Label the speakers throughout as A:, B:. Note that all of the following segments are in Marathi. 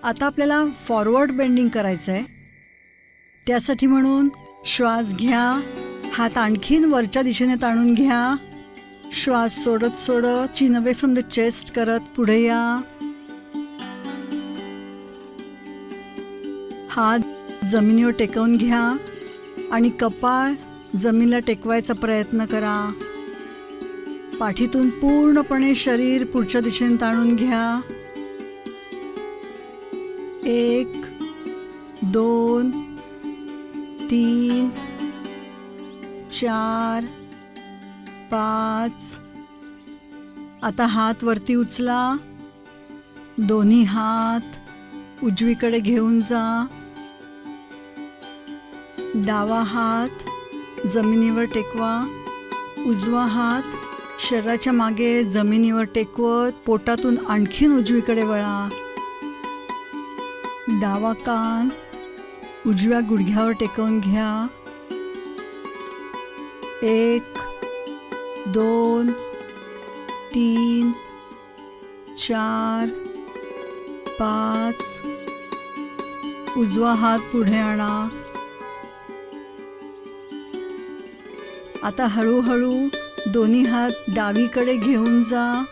A: आता आपल्याला फॉरवर्ड बेंडिंग करायचं आहे. त्यासाठी म्हणून श्वास घ्या, हात आणखीन वरच्या दिशेने ताणून घ्या. श्वास सोडत सोडत चिन अवे फ्रॉम द चेस्ट करत पुढे या. हात जमिनीवर टेकवून घ्या आणि कपाळ जमिनीला टेकवायचा प्रयत्न करा. पाठीतून पूर्णपणे शरीर पुढच्या दिशेने ताणून घ्या. 1 2 3 4 5. आता हात वरती उचला. दोन्ही हात उजवीकडे घेऊन जा. डावा हात जमिनीवर टेकवा. उजवा हात शरीराच्या मागे जमिनीवर टेकवत पोटातून आणखीन उजवीकडे वळा. डावा कान उजव्या गुडघ्यावर टेकवून घ्या. 1 2 3 4 5. उजवा हात पुढे आणा. आता हळूहळू दोन्ही हात डावीकडे घेऊन जा.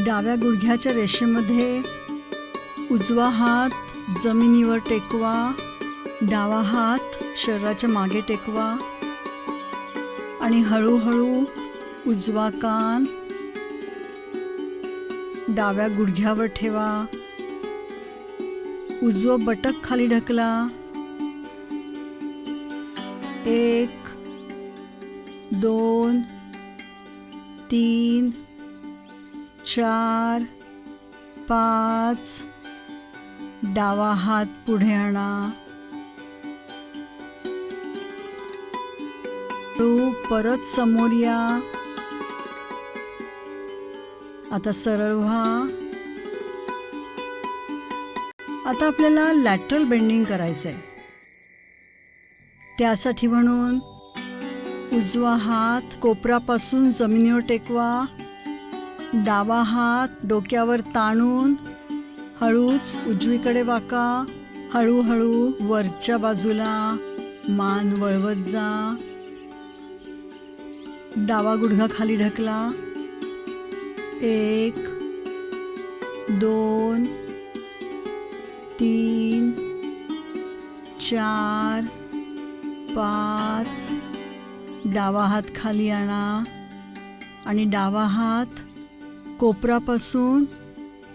A: डाव्या गुडघ्याच्या रेषेमध्ये उजवा हात जमिनीवर टेकवा. डावा हात शरीराच्या मागे टेकवा आणि हळूहळू उजवा कान डाव्या गुडघ्यावर ठेवा. उजवं बटक खाली ढकला. 1 2 3 4 5. डावा हात पुढे आणा. परत समोर या. आता सरळ व्हा. आता आपल्याला लॅटरल बेंडिंग करायचं आहे. त्यासाठी म्हणून उजवा हात कोपरापासून जमिनीवर टेकवा. डावा हात डोक्यावर ताणून हळूच उजवीकडे वाका. हळूहळू वरच्या बाजूला मान वळवत जा. डावा गुडघा खाली ढकला. 1 2 3 4 5. डावा हात खाली आणा आणि डावा हात कोपरापासून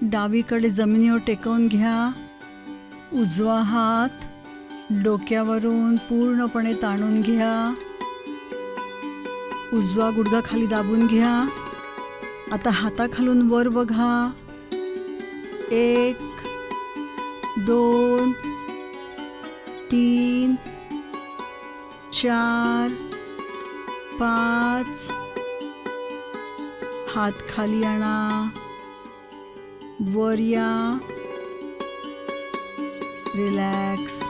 A: डावीकडे जमिनीवर टेकवून घ्या. उजवा हात डोक्यावरून पूर्णपणे ताणून घ्या. उजवा गुडघा खाली दाबून घ्या. आता हाताखालून वर बघा. 1 2 3 4 5. हात खाली आणा. वर या. रिलॅक्स.